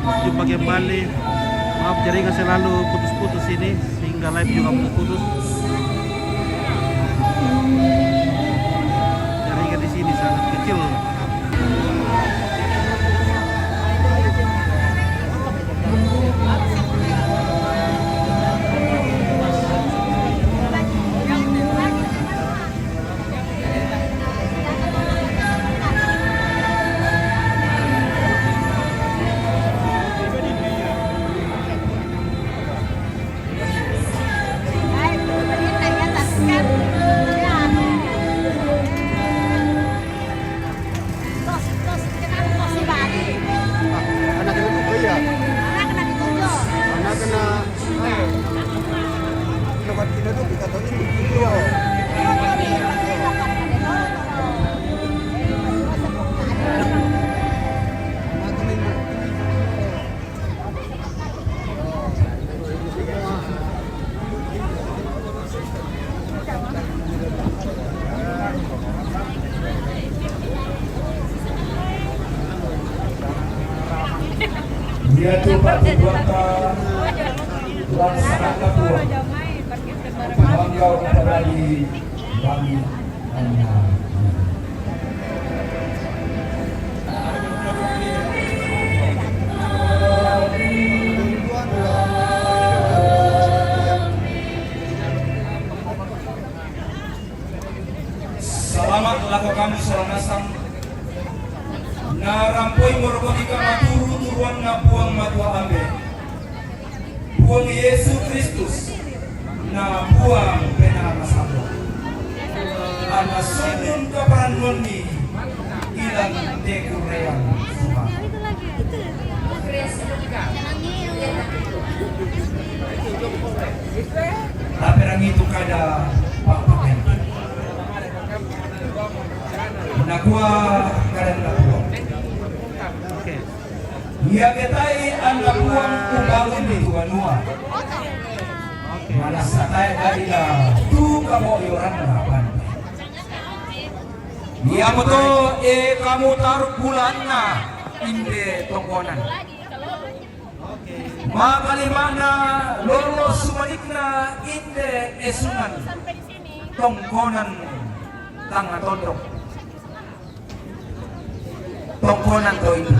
buat jumpa kembali. Maaf jaringan selalu putus-putus ini sehingga live juga putus-putus. Jaringan di sini sangat kecil. Dia coba dibuatkan laksanakan dua bangga kepada di kami hanya selamat lakukan selanasang narampoi morgotika maturu turuan ngapuang matua ambe buang Yesus Kristus na buang pena masabo ana sundun kaparan ni ilang dekurean semua tapi orang itu kada papakan nakua kada nakua ia ketai anak buang kubangun di tuanua mana satai adila tu kamu orang harapan ia moto kamu taruh bulan na inde tongkonan makalimana lolos sumanikna inde esunan tongkonan tanga tondok tongkonan to ini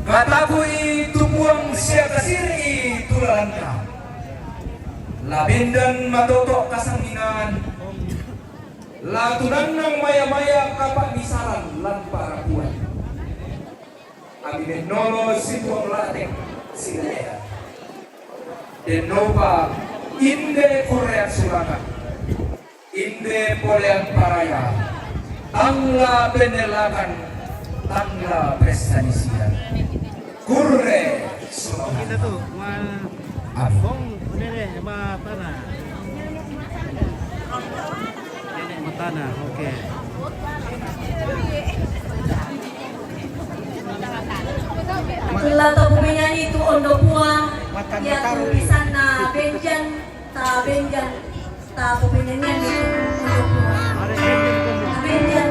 katakuy tubuang siya kasiri tulalan ka labindan matoto kasangingan latunan ng maya-maya kapak misaran lan para buwan abi menolo situang latek sinaya denova inde korea surakan inde polean paraya tangla penelakan tangla prestanisian kurre Kita tuh abong nenek matana. Nenek matana, oke. Itulah to penyanyi itu ondo puang yang tulisan na benjan ta penyanyi itu ondo puang. Benjan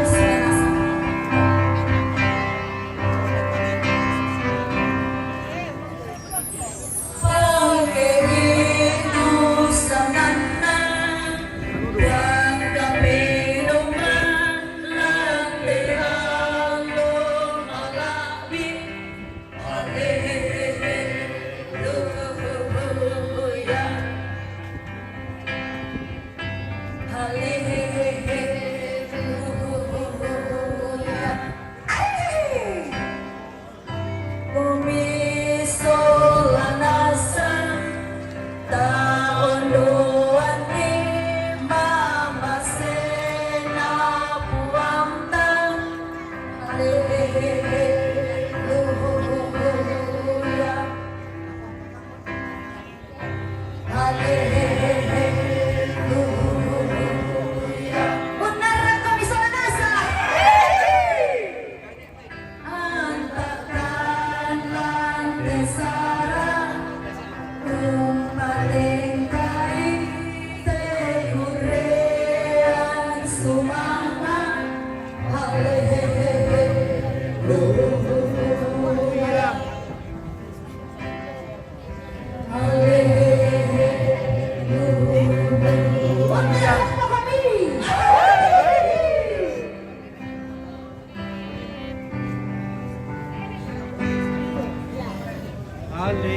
Bangke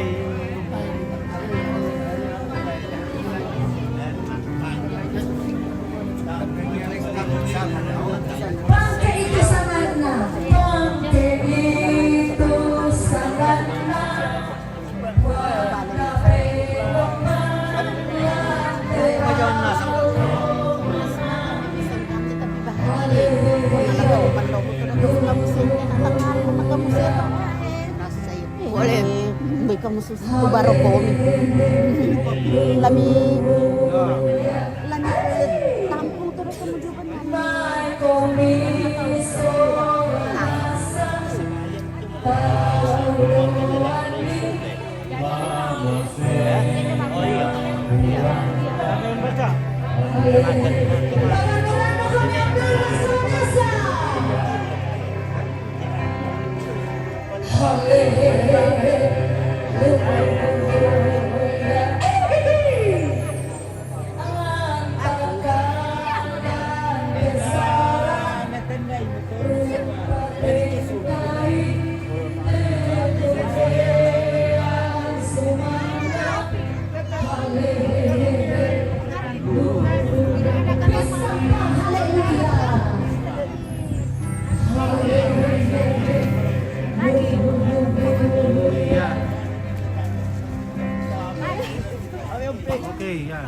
itu sangat na, bangke itu sangat na, warna Boleh, may kamusus ko baro ko. Lami tampong terus kemudian Mai komiso rasa tawani. Okay, ya.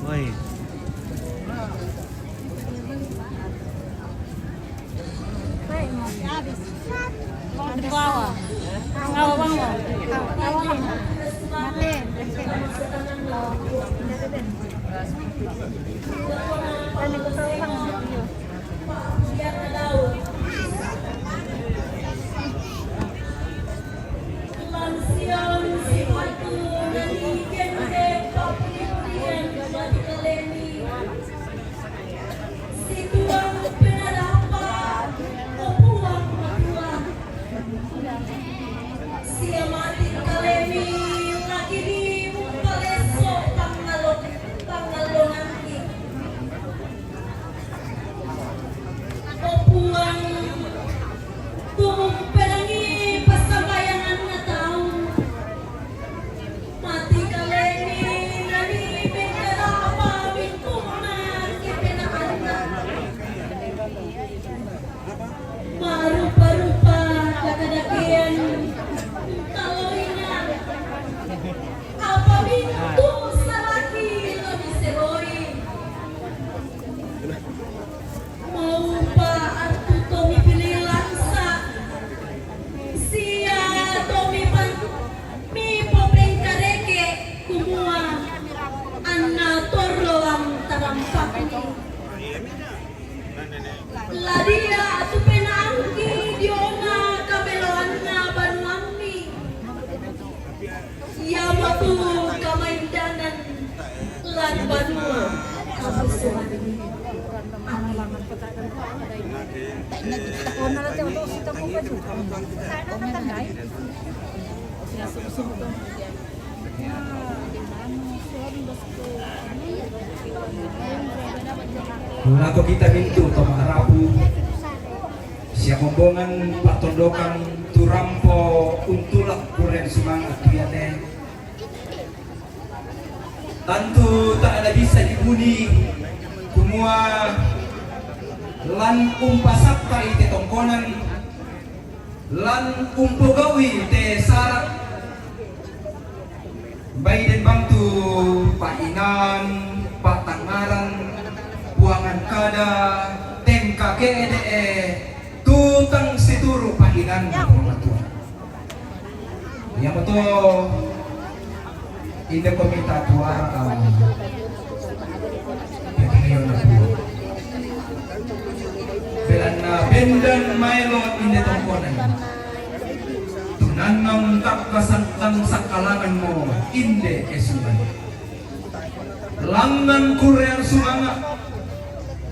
Woi. Marupa-rupa kadadakian taloina apa bintu salaki lebih seroi mau pa artu tomi pilih langsa sia tomi pan mi popreng kareke kumua anna torlo ang tarampak ladia atu penangki diona kabeloan na banuami yamatu kamaindanan lan banua kabusuhan Nato kita mintu to maharapu siya kombongan patondokan turampo untulak kuren semangat tuyate tentu tak ada bisa dibuni kumua lan umpasakta ite tongkonan lan umpogawi te sarat baiden bangtu painan patangaran buangan kada tengka kede tutang situru painan pematua yang betul ide komita tuara belana bendan mailot inde tongkonan tunanang takkasan tang sakalangan mo inde esuman langan kurean sumanga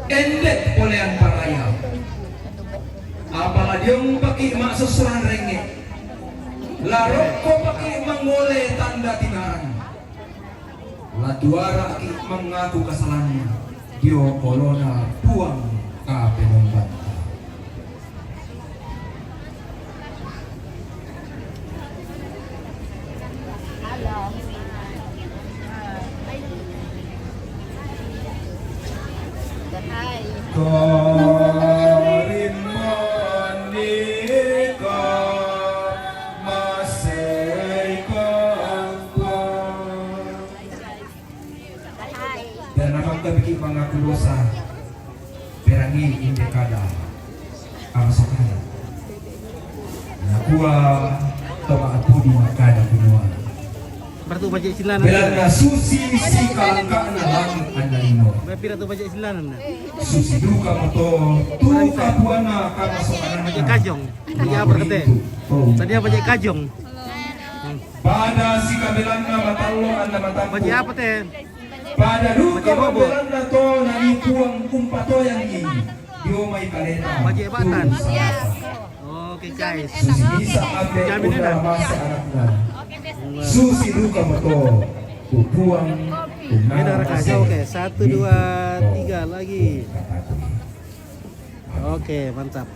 endek polean paraya apalagi yung paki maksusuran renge larok ko paki mangole tanda tinaran laduara ki mengaku kesalahannya dio corona buang ka penomban Karin manika masih kangkong. Dan abang kabiki pangaku dosa perangi indekada amasakaya. Nakua tomaat pudi makada kunua. Berarti baca silanan. Belanda susi si kalangka na lang andalino. Berarti tu baca silanan. Susi duka moto tuka buana kama sokanan Baca kajong. Baca apa kete? Tadi apa baca kajong? Pada si kabelanda matalo anda mataku. Baca apa teh? Pada duka Baca bobo. kabelanda to nani puang kumpato yang ini. Dio mai kaleta. Baca batan. Oke guys. Susi bisa abe Jamin udah enak. masa anaknya. Susi duka moto puang. Ini darah kacau. Oke, 1, 2, 3 lagi. Oke, mantap.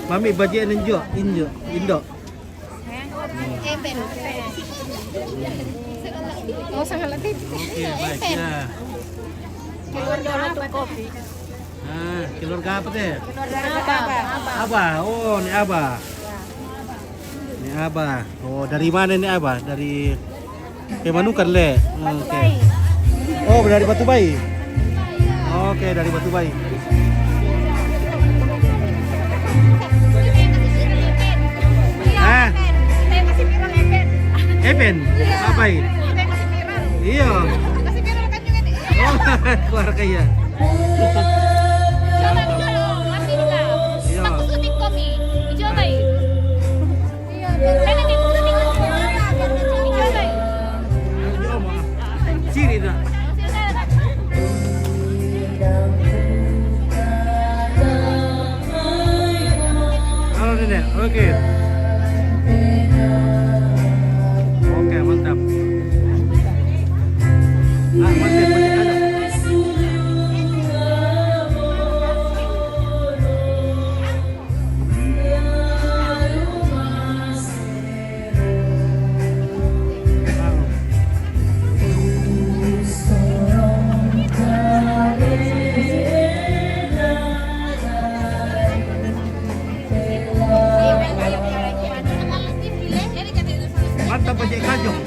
Mami bagian Indo. Oh, sangat letih. Oke, baik ya. Nah, keluarga apa teh? Abah. Oh, ini Abah. Ini Abah. Oh, dari mana ini Abah? Dari Pemanukan le. Oke. Oh, dari Batu Bayi. Oke, dari Batu Bayi. Ah, Epen. Apa ini? Iya. Oh, keluarga ya. Ciri dah. Halo nenek, oke. Oke, mantap. Mantap, mantap. Mantap bajai kajong.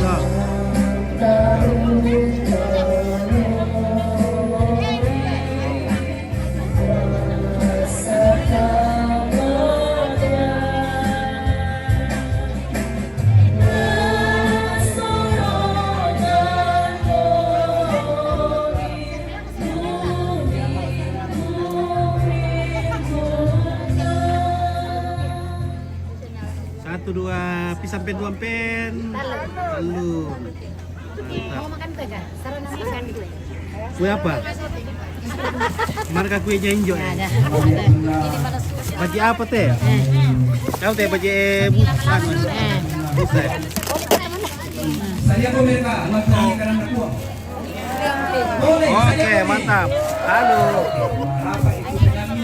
Nah. Satu dua pisang dua pen. Lalu. Mau makan kue kah? Saran makan dulu. Kue apa? Marga kuenya Injo. Baji apa teh? Kau teh baji bukan. Bukan. Saya pemirsa, lagi kanan nakuang. Oke, mantap. Halo. Apa itu kami?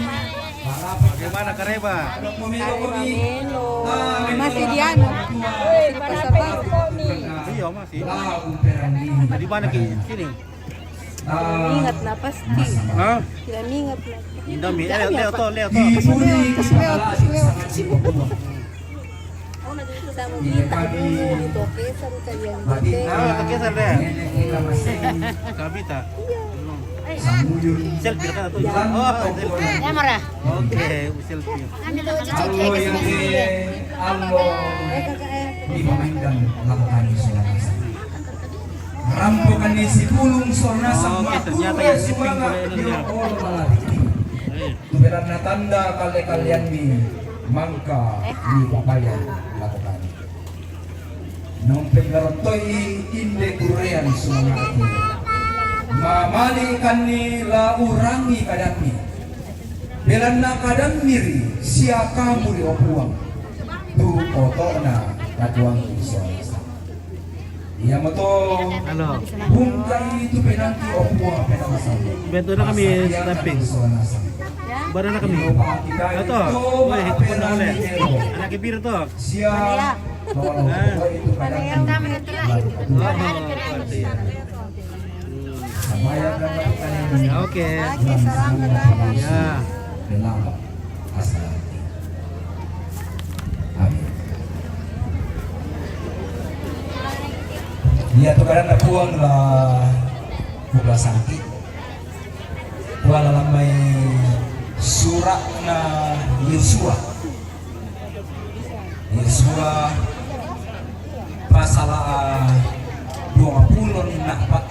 Bagaimana Kareba? Masih di anu. Di Pasar Baru. Iya masih. Lau perandi. Di mana ke sini? Ingat lah pasti. Hah? Tidak ingat lah. Indomie. Leo to. Diburi kepala Sama Ini kami itu oke sama kalian. Ah, pakesan deh. nenek kita masih Kabita. samuyun. Selfie kan tuh. Lan Oh, toko. Ya marah. oke, selfie. Allo yang di allo di pemainkan lakukan isolasi. Merampokan di si pulung sorna sama Oke, ternyata yang shipping boleh nanti. Tuberan tanda kalian di mangka di papayan lakukan. Nung pengarotoy inde kurean sumangati. Mamali kanila urangi kadami. Belanna kadang miri siaka muri opuang. Tu oto na katuang isolasi. Iya moto. Halo. Bungkai itu penanti opuang penamasan. Bentuk na kami stamping. Baru na kami. Ito. Woi, itu pun na ulit. Anak kibir to. Siap. Itu kadang. Oh, berarti ya. Oke. Oke, salamat. Ya. Relawan asal. Amin. Iya tuh kadang ada puang lah buka sakit. Puang dalam may surat na Yosua. Yosua pasal 20 na pak.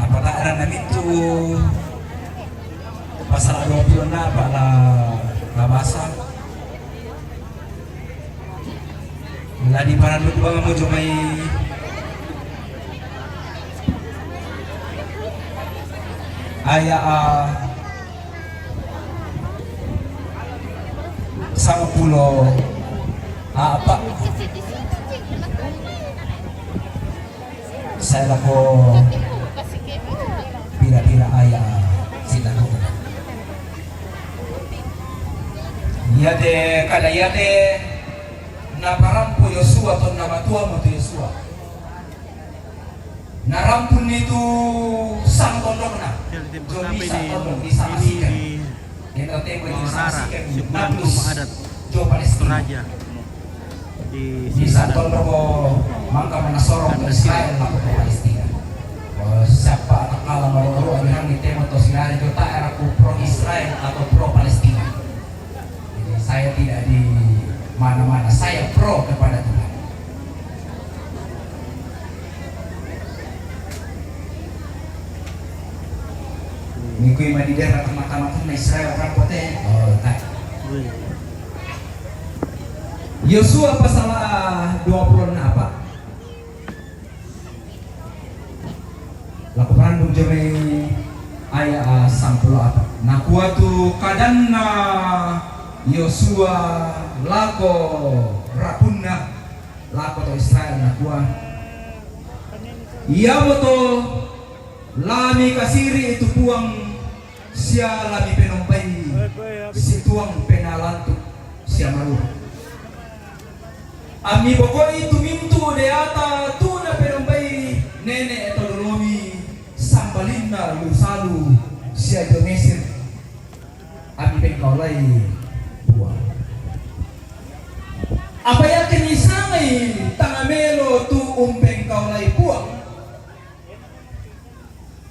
Apa tak ada namin tu pasal 20 na pak la basa. Mula di paran lu bang mo jumay aya sama pulau apa saya lako pira-pira aya sila ko ya de kada ya de naparampu Yosua atau namatua mo Yosua narampun itu sang tondok na jomi sang tondok di sana sikan kita tembak di sana sikan nablus jo Palestina Raja di sang tondok ko mangka manasorong Israel ako ko Palestina siapa tak kalah baru-baru ang ditemo to sinari jo ta era ko pro Israel atau pro Palestina jadi saya tidak di mana-mana, saya pro kepada Tuhan. Minggu ini di daerah mata-mata Israel orang pote. Oh, tak. Yosua pasal 20 apa? Laku perandung jeme ayat 10 apa? Nah kuatu kadanna Yosua lako rapunna lako to Israel nakua iya moto lami kasiri itu puang sia lami penompai si tuang penalantu sia maru ami pokoi itu mintu deata tuna penompai nene eto dolomi sambalina lusalu sia do Mesir ami pengkaulai apa yang kinisangai tangamelo tu umpeng kau lai puang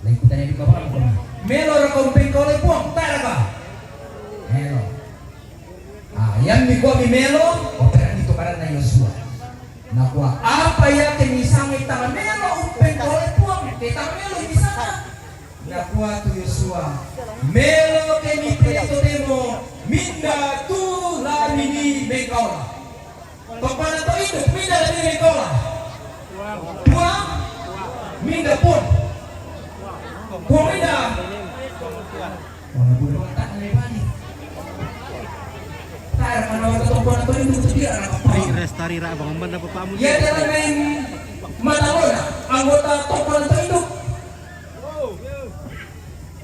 lai kutanya di kapan ko melo ra umpeng kau lai puang tara melo yang mi ko mi melo o tara dito para na Yosua nakwa apa yang kinisangai tangamelo umpeng kau lai puang tangamelo misana nakwa tu Yosua melo kemi preto demo minda tu la mini mekaula kepada to hidup minda dari mereka puang minda pun puang minda orang budak tak lebani tak mana orang tua to hidup dia anak apa Restari ra bang man apa pamu ya dalam main manalona anggota tokoan to hidup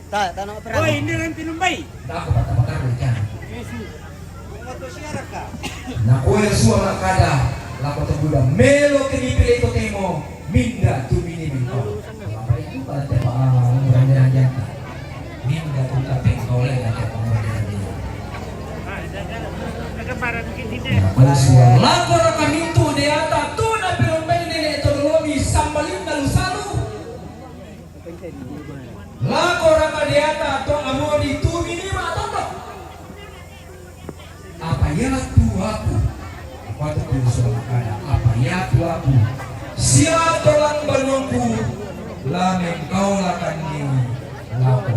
Tak, tanong perang. Oi hindi rin pinumbay aku patah-patah kan na kuya suwa makada lako to buda melo kinipili to temo minda tu minimi ko apa itu pada tepa murah janta minda tu tapi oleh na tepa murah janta suwa lako ra kamintu de ata tu na perombay nene to lomi sambalin na lusalu lako ra ka de ata to amoni tu minima tondo apa ya Tuhanku waktu itu sudah ada apa ya Tuhanku siapa tolong menunggu lamen kau lakan di lapo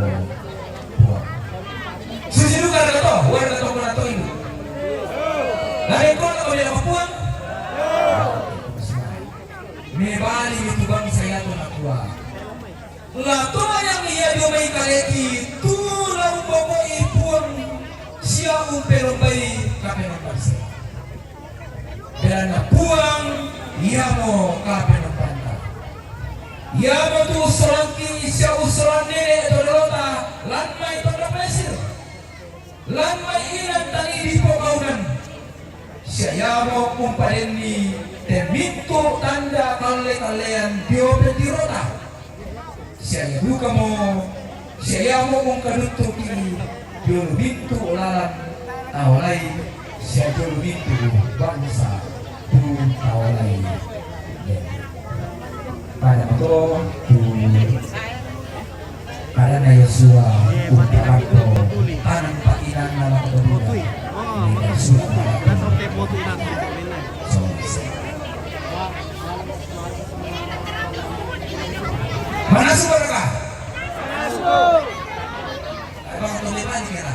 buat susu karena to warna to karena to ini dari kau kau dia Papua mebali itu bang saya tu nak buat lato yang ia diomai kaleki tu lau pokok ipuan sia umpelo bay kapenong bansa. Dana puang yamo kapenong banta. Yamo tu usulanki sia usulan nene todota lanmai todo Mesir. Lanmai inan tani di pokaunan. Sia yamo kumparenni temintu tanda kale-kalean diobe dirota. siya duka mo siya mo mong kaduto ki Jolo Bintu olaran tawalay siya Jolo Bintu bangsa tawalay pada ito pada na Yosua Umparanto anang painang na Potoy. makadulila Oh, that's okay potoy na. Manasuk ka? Abang tulipan kita.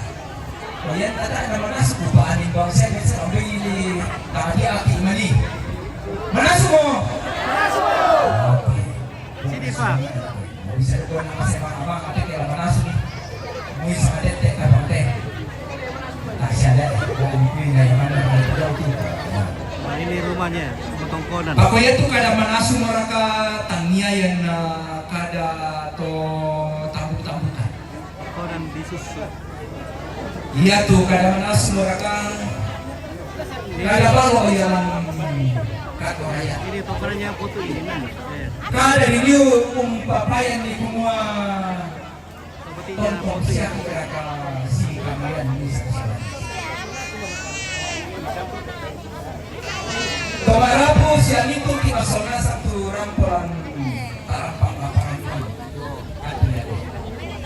Bayan ada manasuk upaan ng bangsa sa ambili tadi aki mani. Manasuk mo. Okay. Sini Pak. Bisa ko na kasi abang ate kaya manasuk. Muy sa dete ka pante. Asyada ko ni na mana na itu. Nah, ini rumahnya, Tongkonan. Ako yato kada manasuk mereka tangniayan na kada to tambut-tambutan. Tongkonan bisus. Iya tuh kada manas mereka kada baru yang kado raya. Ini Tongkonannya potoy ini. Kada review papayan ni semua Tempatnya tonton potoy. siapa mereka si kamayan ni sekarang. Tomarapo siya nito kinasona sa tu rampulan tarampang lapangan ko. Ato yan.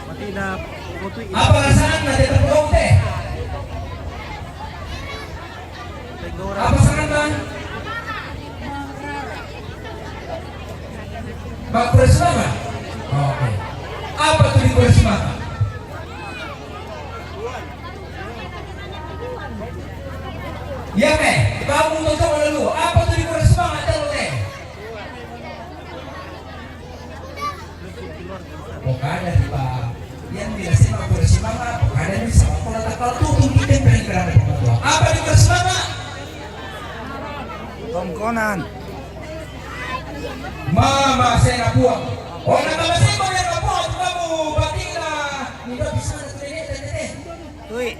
Pati na potoy. Apa rasakan na tetap teh? Tegora. Apa saran bang? Bang Purismama? Oke. Apa tuh di Purismama? Ya me, kamu nonton dulu. Apa tuh di Purismama? Tahu teh? Pokoknya di Pak. Yang biasa Bang Purismama, pokoknya bisa. Kalau tak kalau tuh kita beri kerana. Apa di Purismama? Tongkonan. Mama saya nak buang. Oh, nak mama saya mau nak buang. Kamu batinga. Tidak bisa nak teh. Tui.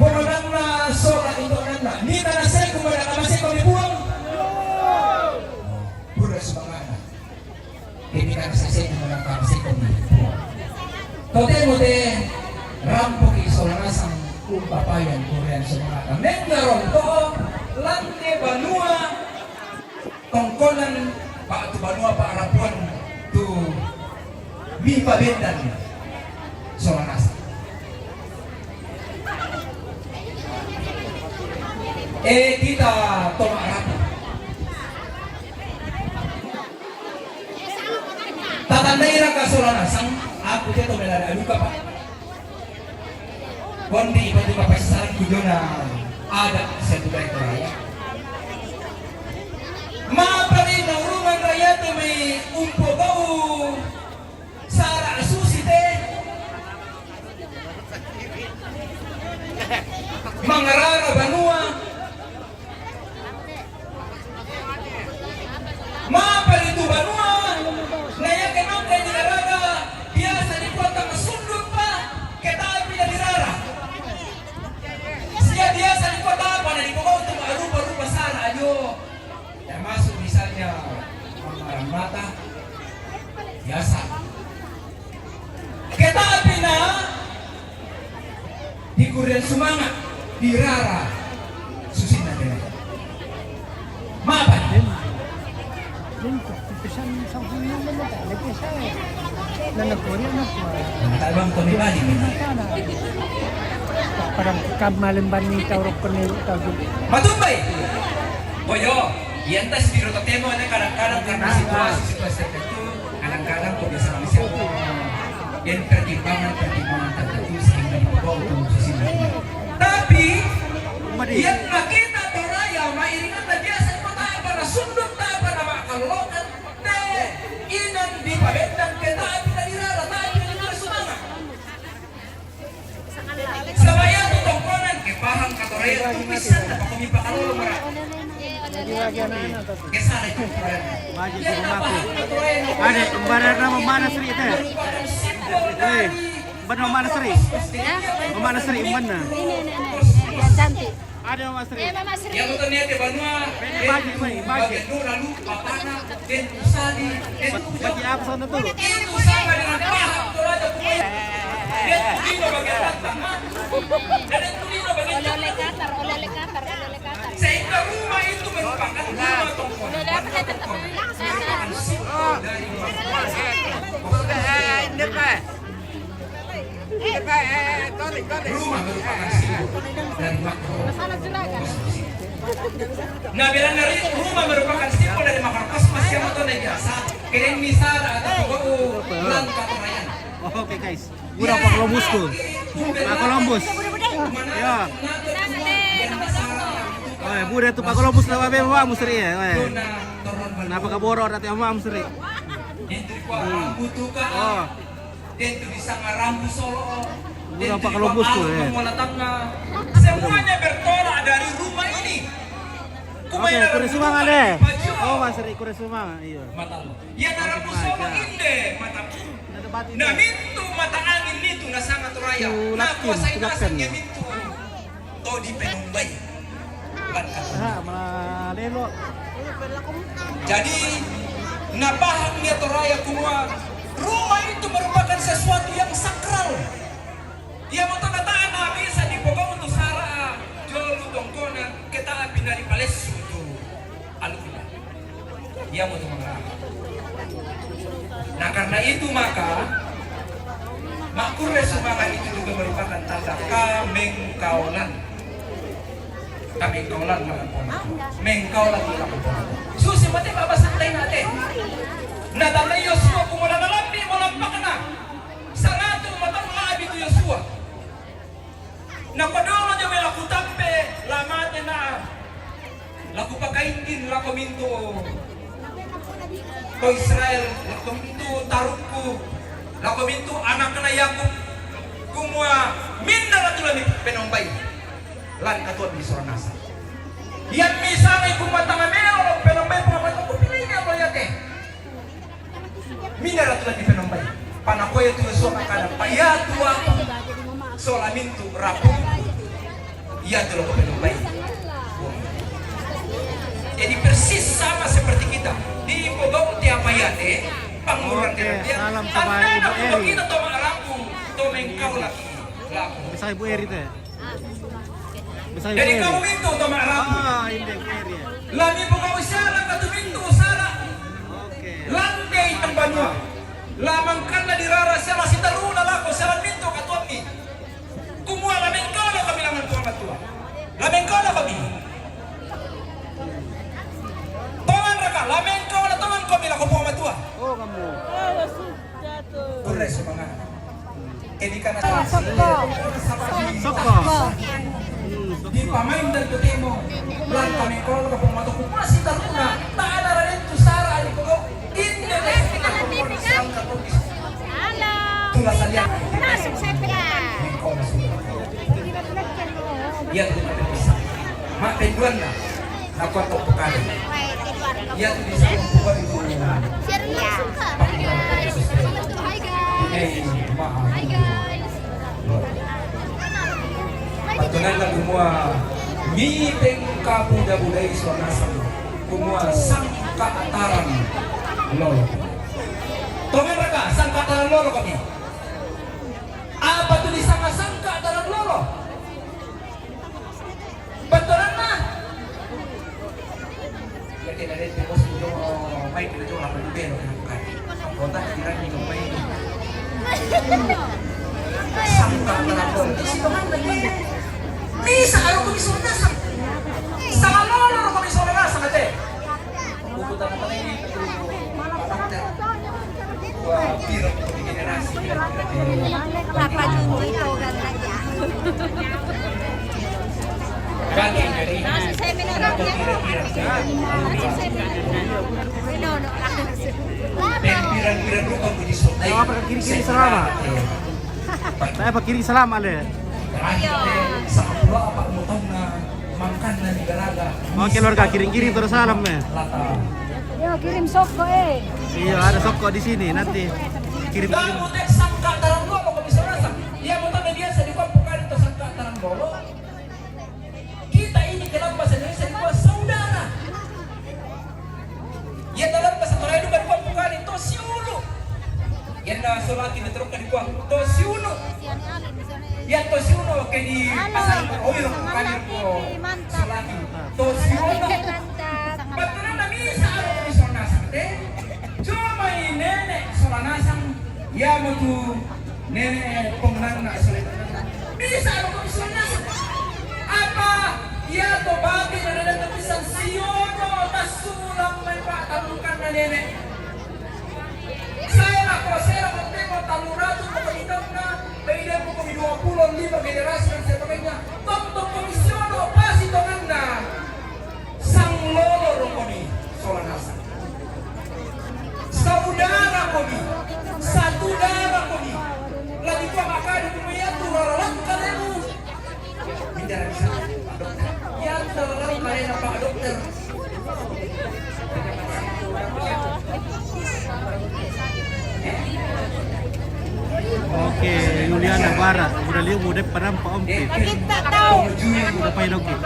Pemandang na solat untuk anda. Ni tanah saya kepada mama saya kau dibuang. Budak semangat. Ini kan saya kepada mama saya kau dibuang. Tote rampok isolana sang papayan Korean semangat. Mengaron to lante banua Tongkonan Pak tu banua Pak Rapuan tu mi pabendan solanas. Kita tomak rapu. Tatandai raka solanas sang aku tu melada aduka Pak. Kondi pati Bapak saling kujona ada satu baik raya. Maparin ng rumang raya to may umpo bau sara susi te mangarara banua maparin tu banua naya kenong kay diraraga biasa di kota masundot pa ketay pinadirara siya biasa di kota apa na di kota tu marupa-rupa sara ayo. Termasuk misalnya orang mata biasa. Kita pina di Korean semangat di Rara susin na din. Mapa. Talbang to ni bali. Parang kamalimban ni Taurok Cornelio Tawag. Matumbay. Boyo, yantas biro temo na kadang-kadang karena situasi tertentu, kadang-kadang kok bisa manusia dan pertimbangan tertentu sehingga dibawa untuk sisi lain. Tapi yang nakita toraya mairingan na biasa ko tayo para sundot tayo para makalokan teh inan di pabendang kita pinalirara tayo pinalirara sumanga. Sabaya to tongkonan ke pahang katoraya tumisan na pakumipa kalolo mara. Kesana itu. Maju di rumahku. Ada kembaran nama mana Sri itu? Benar mana Sri? Ya? Mana Sri mana? Ini. Yang cantik. Ada Mas Sri. Mama Sri. Yang betul niat banua. Bagi, bagian nur lalu papana dan usadi. Bagi apa sana tuh? Itu sama dengan paham Toraja pokoknya. Dan tulino bagian rantang. Dan tulino bagian Oleh katar. sehingga rumah itu merupakan rumah tongkol. Merupakan simbol dari rumah merupakan simbol dari makhluk. Nah, bilang dari rumah merupakan simbol dari makhluk kosmos yang itu biasa. Keren misal atau bulan katurayan. Oke guys. Udah Pak Columbus tuh. Pak Columbus. Ya. Oh, bude tuh Pak Columbus lewat bawah Musri ya. Kenapa kaboro nanti sama Musri? Itu rambu tuka. Oh. Itu bisa ngarambu Solo. Udah Pak Columbus tuh ya. Semuanya bertolak dari rumah ini. Oke, Kurisumang ada. Oh, Mas Ri Kurisumang. Iya. Mata lo. Ya dalam Solo inde mata. Nah, mintu mata angin itu na sangat raya. Nah, kuasa inasanya mintu. To di Penumbay. Malah lelo. Jadi, nah paham ya Toraya kumua. Rumah itu merupakan sesuatu yang sakral. Ya mau kataan bisa dipokok untuk sara jolu dongkona kita api dari Palesu itu alumina. Ya mau mengarah. Nah karena itu maka makure sumanga itu juga merupakan tanda kamengkaulan. Kamengkaulan mengkaulan kita. Susi mati baba santai nate. Nah tanda Yosua kumula nalambi molampak na. Saratu matang maabi tu Yosua. Na padolo dia laku tampe lamate na. Laku pakaindin laku minto. Ko Israel laku minto tarukku. Laku minto anak na Yakub. Kumua minda na tulani Penombay. Lan katuan di Soranasa. Yang misalnya kumatanga melo Penombay pamato ko pilih niya mo yate. Minda na tulani Penombay. Panakoy itu Yosua kada payatu apa. Solamintu rapu. Ia tuh lo Penombay. Jadi persis sama seperti kita di Bogor tiap ayat panguran dia. Salam sama Ibu Eri. Kita to marapu to mengkau lagi. Bisa Ibu Eri teh. Bisa Ibu Jadi Eri. kau itu to marapu. Ah, ini Ibu Eri. Lagi Bogor usara katu mintu usara. Oke. Landai tambanya. Lamang kana dirara sela sitaruna lako sela mintu katuami. Kumua la mengkau la kami langan tuan katua. La mengkau la kami. Lamen kau na tangan ko bila ko po matua. Oh, kamu. Pure semangat. Ini kan Soko. Di pamain dan ketemu. Lan kami kalau ko po matua ko masih taruna. Tak ada rin tu sara di ko. Inde na kita ko po sa ko. Halo. Tulas saja. Masuk saya. Ya tu ada bisa. Mak penjuan na. Aku atau pekan. Ya tu bisa buka itu. Share langsung ke. Hai guys. Hai guys. Hai guys. Patunan na semua ngipeng kapuda budaya Sonasan. Semua sangka ataran lolo. Tongan raga sangka ataran lolo kami. Apa tu di sangka ataran lolo? Betulan mah. Ya kita lihat di pos itu main kita jual apa juga loh kan. Kota kira di main. Sangka ataran lolo. Bisa ayo kami Sonasan. Sama lolo kami Sonasan aja. Bukutan apa ini? Wah, pirang generasi. Papa Junji tahu kan aja. Ganti jadi. Nasi saya minum roti. Nasi saya minum. Dan pirang-pirang lupa puji sotai. Saya apa kiri-kiri selama? Saya apa kiri selama le? Terakhir sama pula apa mutong na makan na digaraga. Oh, keluarga kiri-kiri terus salam ya. Lata. Yo kirim soko Iya, ada Soko di sini nanti. Kirim. Kamu tek sangka tarang bolo kok bisa rasa. Ya mutong na dia sa di pampukan itu sangka tarang bolo. Kita Yan na sulaki na teruk kan kuah. To si uno. Ya to si uno kay di pasal ko oil ko kalir ko. Sulaki. To si uno. Patunan na misa ano ko sonasang te. Cuma nene solanasang ya mo tu nene pongnan na solanasang. Misa ano ko sonasang. Apa ya to babi na nalang isang siyono nasulang may patalukan na nene. Saya ako tengok talurato ko pagitaw na kailan mo kami 25 generasi ng sebagainya. Totoo komisyono pasitongan na sang lolo rokoni solanasa. Saudara kami, satu darah kami. Lagi pa makanya kumayatu raralang kalemu. Bicara bisa Pak Dokter. Ya raralang kalena Pak Dokter. Oke, Juliana Bara, udah lihat udah pernah Pak Om Kit. Kita tahu. Udah pakai dong Kit.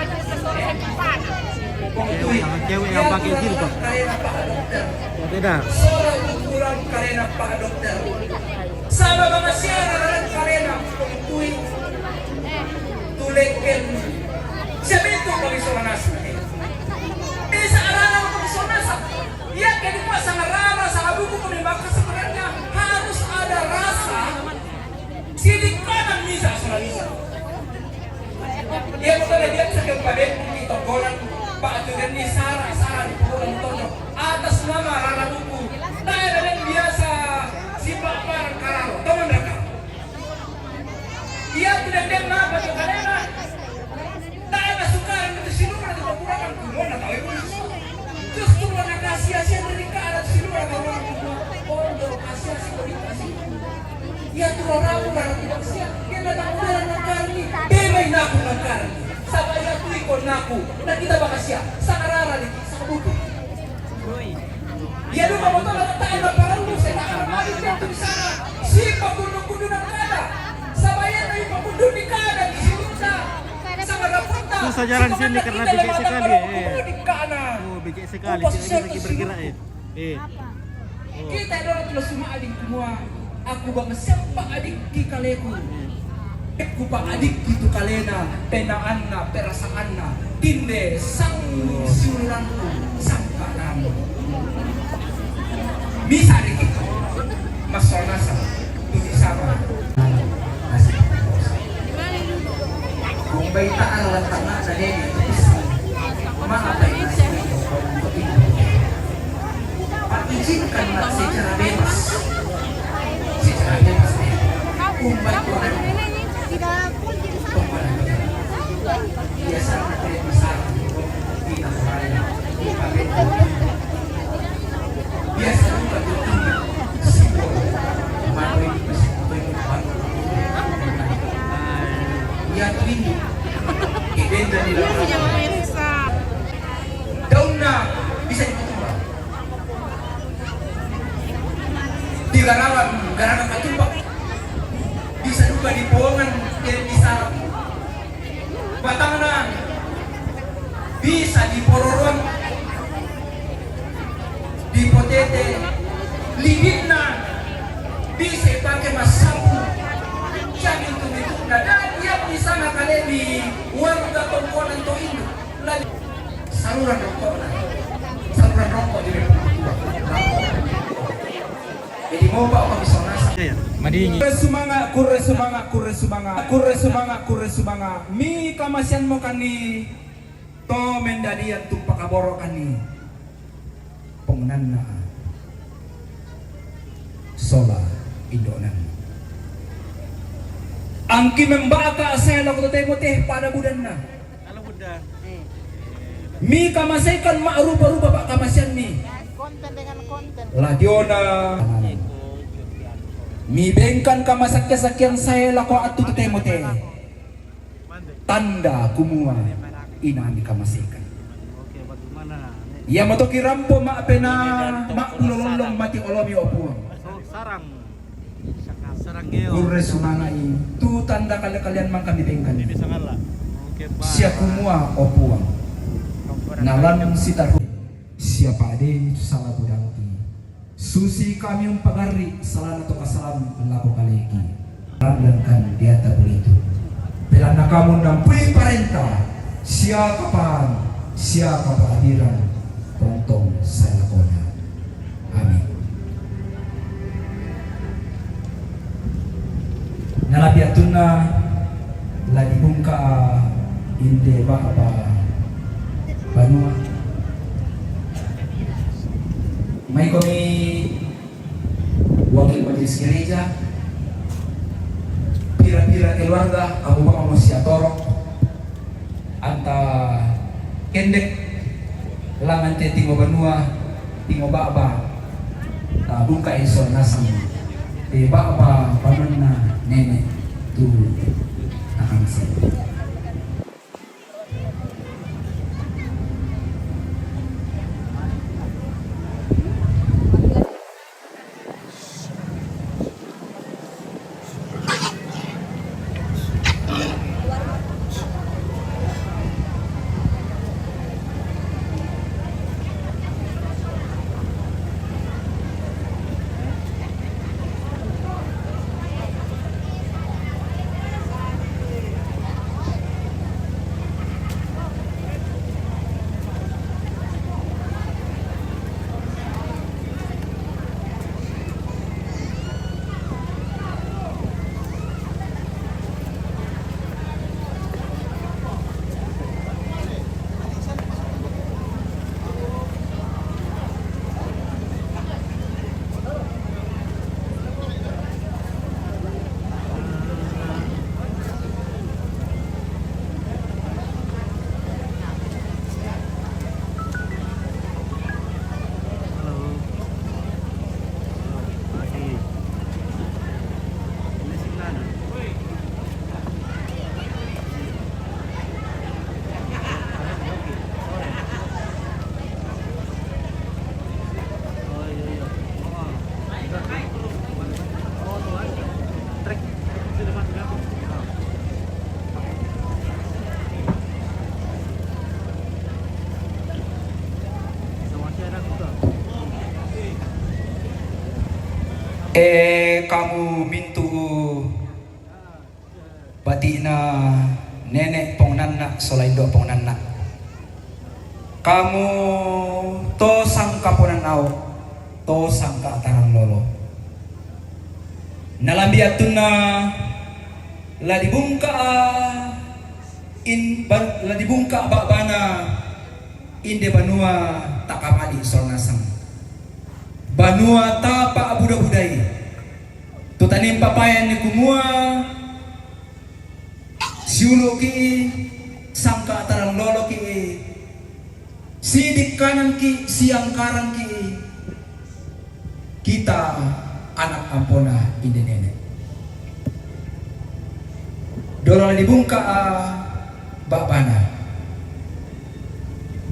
Cewek yang pakai jilbab. Tidak. Seorang ukuran karena Pak Dokter. Sama mga siya karena pagtuwi. Tuleken. Sabi ito kami sonas. Bisa araw kami sonas. Ya kaya pa sa arara sa buko kami baka sebenarnya harus ada rasa sidikanan misa solalisa. Dia bukan dia sedang pada kita golan Pak Tuhan ni Sarah di pulau Tono atas nama Rara Buku. Dahil yang biasa si Pak Parang Kararo, teman mereka. Dia tidak dengar bagi kalena. Dahil sukaran itu siluman itu kekurangan kumon atau ibu. Justru nak kasih dari cara siluman orang kumon. Pondok kasih beri. Ya tuh ramu tidak siap. Dia datang dalam kami. Bebay na aku kami. Sabay aku ikon naku. Na kita bakal siya. Sa karara di sa kabuto. Dia lupa mo tayo na parang mo sa nakamalit dito di sana. Si pagkuno-kuno ng kada. Sabayan na yung pagkuno ni kada. Disilunta. Sa marapunta. Susah jalan sini karena becek sekali. Oh, becek sekali. Tidak lagi bergerak Kita adalah tulas semua adik semua. Aku bang siapa adik di kaleku. Aku pa adik gitu kalena, penaan na, perasaan na, tinde, sang suluranku, sang kanamu. Bisa rin ito, masolasa, tulisama. Kung ba'y taaral at tanga na din, maapay na siya ito, pag-izinkan na secara bebas. Secara bebas din. Kung ba'y tuhan, biasa terjadi besar kita berada di pabrik biasa juga bertindak simbol melalui bentuk yang ini event dan dilakukan daunnya bisa ditumbang dilarang garangan katumbang bisa juga dibuangan di sarap batangna bisa dipororong dipotete liditna bisa pakai masapu jadi itu dan dia bisa nakale di warga tongkonan to indo lagi saluran rokok di jadi mau pak bisa nasa Madingi. Kure sumanga. Mi kamasian mo kani to mendadian tu pakaboro kani. Pongnan na. Sola Indonan. Ang kimembaka sa lagu temo teh pada budan na. Kalau udah Mi kamasaikan maaruba-ruba pak kamasian mi. Konten dengan konten. Ladiona. Mi bengkan kamasakya-sakyan saya lako atu temo teh. Tanda kumua inani kamasikan. oke bagaimana? Ya matoki rampo ma pena ma ulolong mati olomi opuang. So, sarang geo. Kure sumangai tu tanda kalian mang kami bengkan. Ini sangat lah. Oke pak. Sia kumua opuang. Nalan sitaru siapa ade salah budangti. Susi kami pagari salah to kasalam laku kaleki. Randangkan dia tak begitu. Bila na kamu nampui parenta, siapa kapan, siapa kehadiran, tontong saya lakona. Amin. Nalabiatuna lagi bungka inde baka banua. May kami wakil majelis gereja, pira-pira keluarga, Abu Bakar Musiatorok, anta kendek langan te tingo banua, tingo baba, ta bungka iso nasang, te baba paman na nenek tu akan saya. Kamu mintu batina nenek pong nanak solaindo pong nanak. Kamu to sangka ponanau, to sangka tarang lolo. Nalambiatuna la dibungka babana inde banua takamali solnasang. Banua tapa buda-budai tutanim papayan ni kumua siulo ki sangka tarang lolo ki sidik kanan ki siang karang ki kita anak ampona inde nenek dola dibungka babana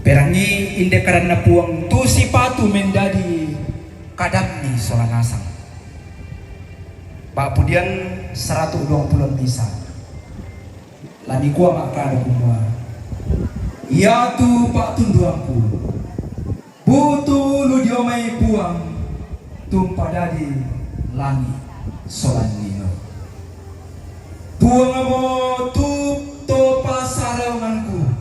perangi inde karena puang tu sipatu mendadi kadang ni solangasang Pak Pudian 120 bisa lani kuah maka ada kumua ya tu Pak tunduangku butu lu diomai puang tumpadadi langit solan nino puang amo tu topa sareunganku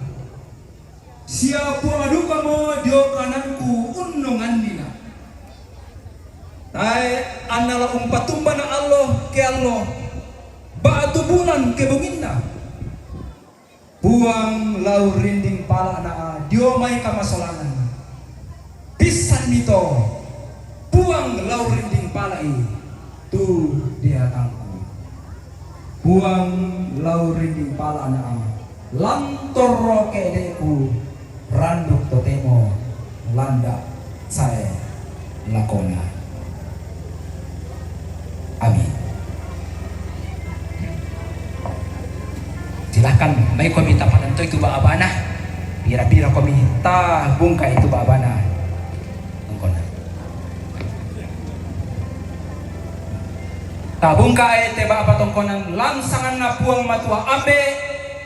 siapa aduka mo dio kananku unnongan nina ay anala umpatumba na Allah ke Allah batu bulan ke bungina buang lau rinding pala na diomay kamasolangan pisan nito buang lau rinding palai tu dia tangku buang lau rinding pala na lantor ke deku randuk totemo landa saya lakona. Amin. Silahkan may komita pananto itu baabana. Pira-pira komita bungka itu baabana. Tungkona. Tabungka ete baaba tongkonan langsangan na puang matua ambe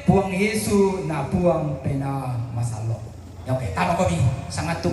puang Yesu na puang pena masalo. Ya oke, tama komi sangat tuh.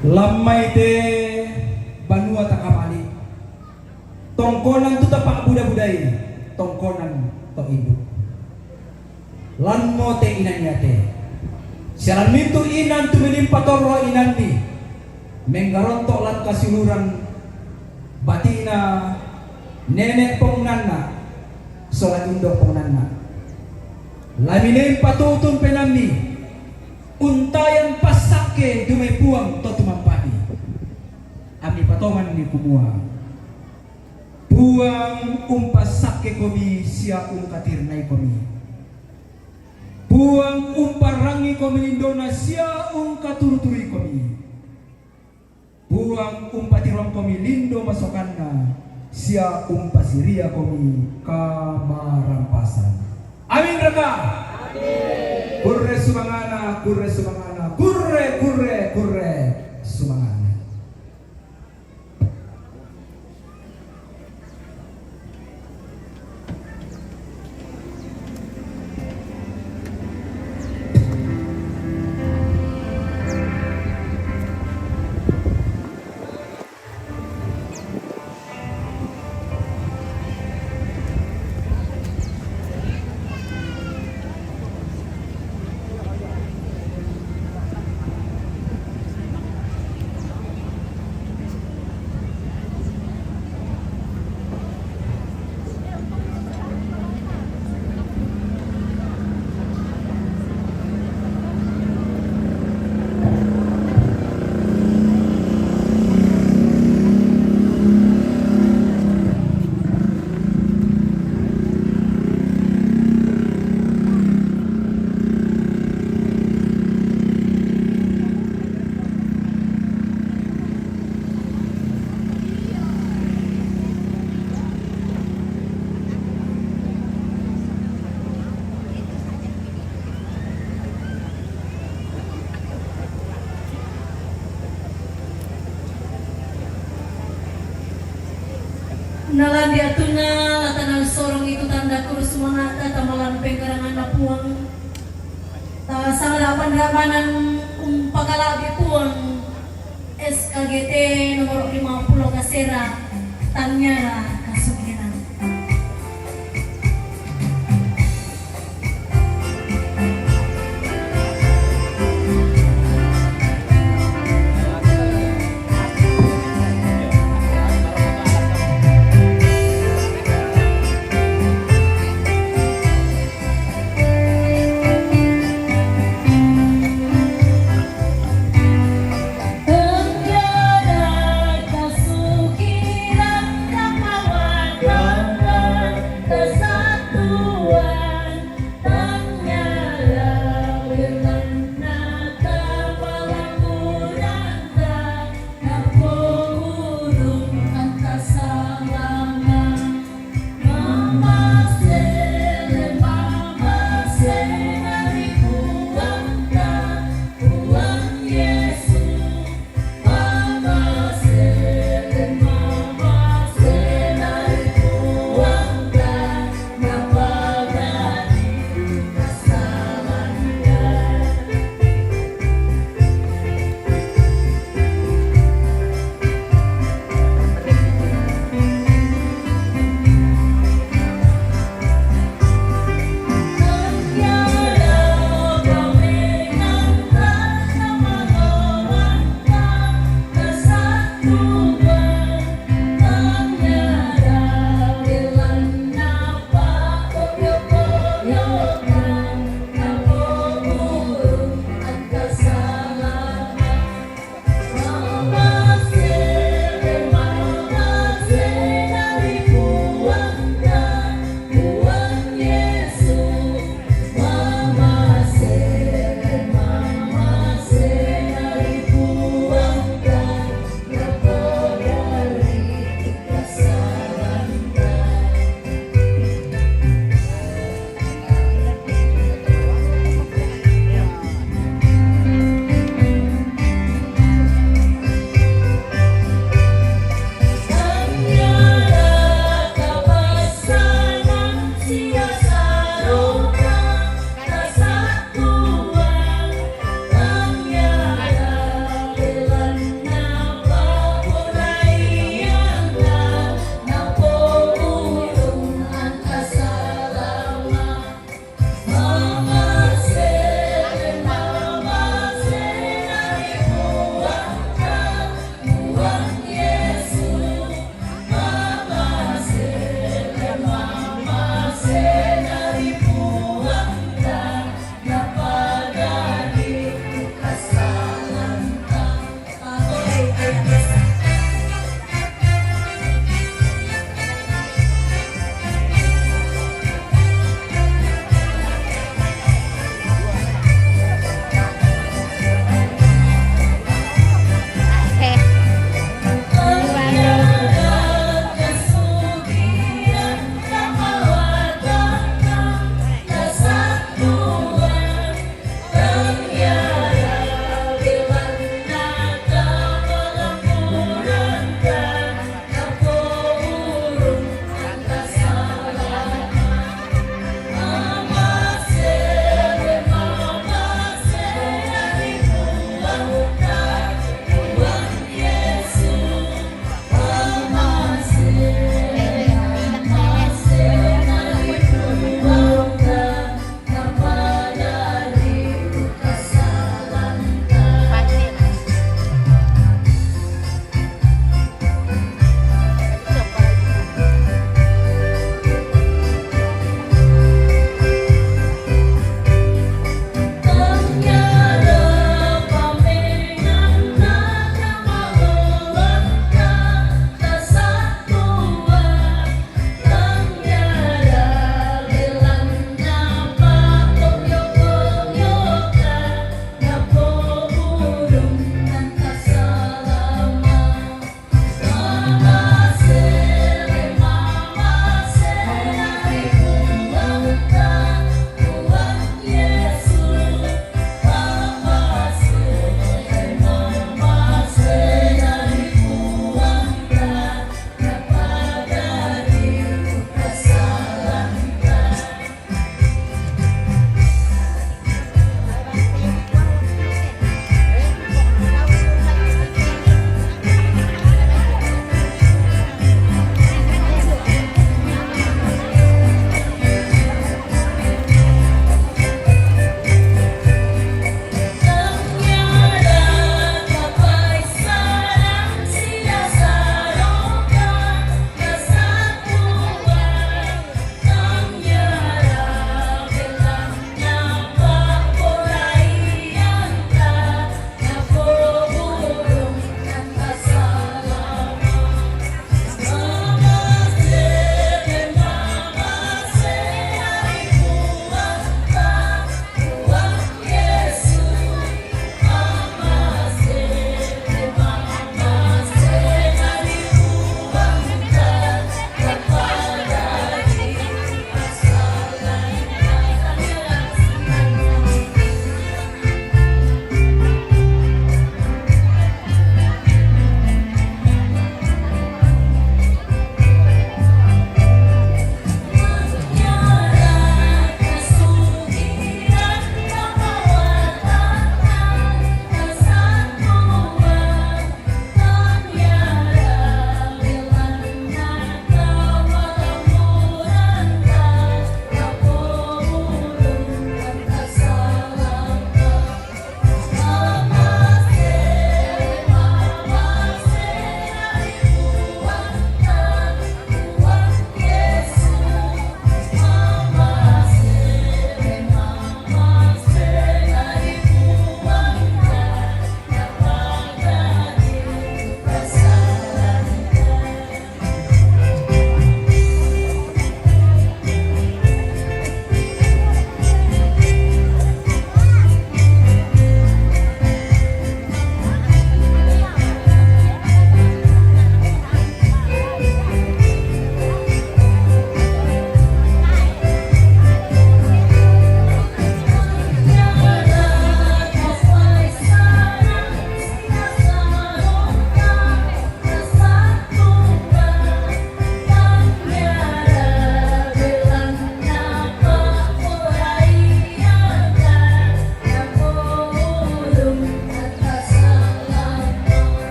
Lamai te banua takamali. Tongkonan tu tapak budak-budai, tongkonan to ibu. Lan mo te inanya te. Siaran mitu inan tu melimpa toro inan di. Menggarontok lan kasiluran batina nenek pengunanna, solat indok pengunanna. Laminen patutun penamni. Untayan pasake dumay puang to tumampani. Ami patongan ni kumua. Puang umpasake komi sia katirnai komi. Puang umparangi komi indona sia katuruturi komi. Puang umpatirong komi lindo masokanna sia umpasiria komi kamarampasan. Amin raka. Kurre sumangana, kurre sumangana, kurre sumangana. Nalan diatuna latanan sorong itu tanda kurus mangata tamalan penggarangan na puang. Ta sangalapan ramanan umpakalabi puang. SKGT nomor 50 Kasera Tanyara Kasugiran. Kasugiran kamawa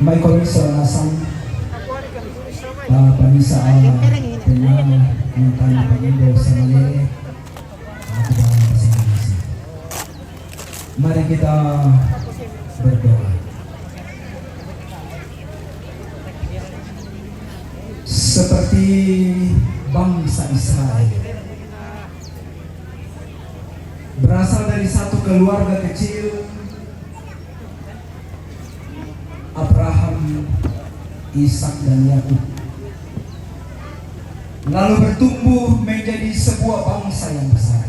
may komisyon na sang panisa dengan minta Panginoon sa mali. Mari kita berdoa. Seperti bangsa Israel, berasal dari satu keluarga kecil, Abraham, Ishak dan Yakub, lalu bertumbuh menjadi sebuah bangsa yang besar.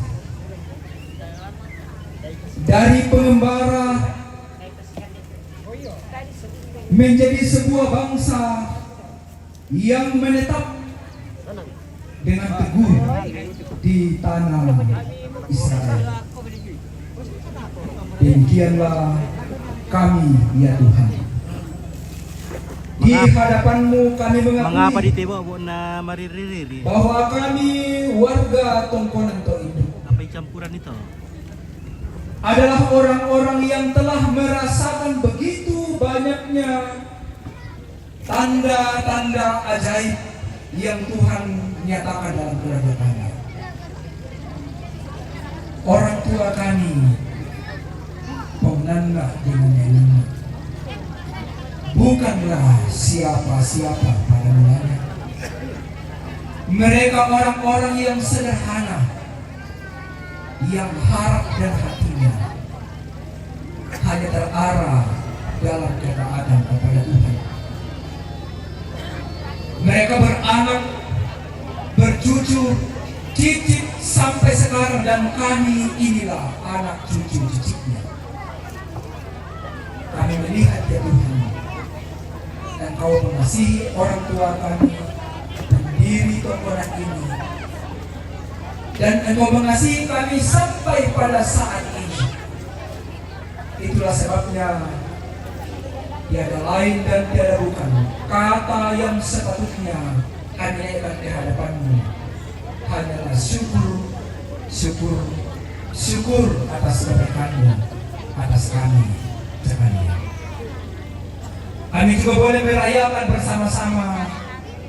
Dari pengembara menjadi sebuah bangsa yang menetap dengan teguh di tanah Israel. Demikianlah kami, ya Tuhan. Di hadapan-Mu kami Mengapa mengakui ditembak bu na maririri? bahwa kami warga Tongkonan Toindo Apa yang campuran itu? adalah orang-orang yang telah merasakan begitu banyaknya tanda-tanda ajaib yang Tuhan nyatakan dalam kerajaan. Orang tua kami penganggap dengan nyanyi, bukanlah siapa-siapa pada mulanya. Mereka orang-orang yang sederhana, yang harap dan hatinya hanya terarah dalam ketaatan kepada Tuhan. Mereka beranak, bercucu, cicit sampai sekarang, dan kami inilah anak cucu cicitnya. Kami melihat ya Tuhan, dan Kau mengasihi orang tua kami, pendiri Tongkonan ini, dan Engkau mengasihi kami sampai pada saat ini. Itulah sebabnya tiada lain dan tiada bukan kata yang sepatutnya hanya di hadapan-Mu hanyalah syukur, syukur, syukur atas keberkahan-Mu atas kami sekalian. Kami juga boleh merayakan bersama-sama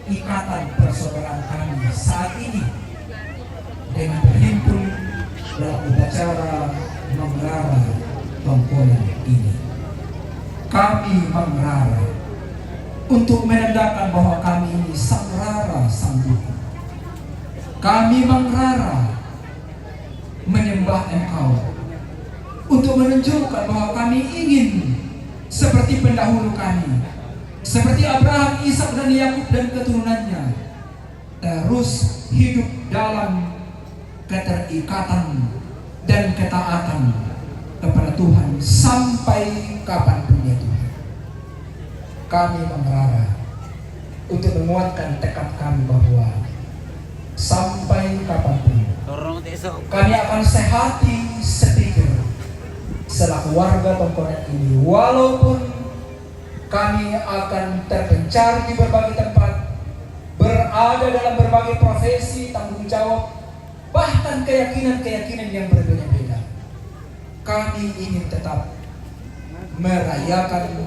ikatan persaudaraan kami saat ini dengan berhimpun dalam upacara menggara Tongkonan ini. Kami menggara untuk menandakan bahwa kami ini sang rara sang Tuhan. Kami menggara menyembah Engkau untuk menunjukkan bahwa kami ingin seperti pendahulu kami, seperti Abraham, Ishak dan Yakub dan keturunannya, terus hidup dalam keterikatan dan ketaatan kepada Tuhan sampai kapanpun ya Tuhan. Kami mengerara untuk menguatkan tekad kami bahwa sampai kapanpun kami akan sehati sepikir selaku warga Tongkonan ini, walaupun kami akan terpencar di berbagai tempat, berada dalam berbagai profesi, tanggung jawab, bahkan keyakinan-keyakinan yang berbeda-beda. Kami ingin tetap merayakan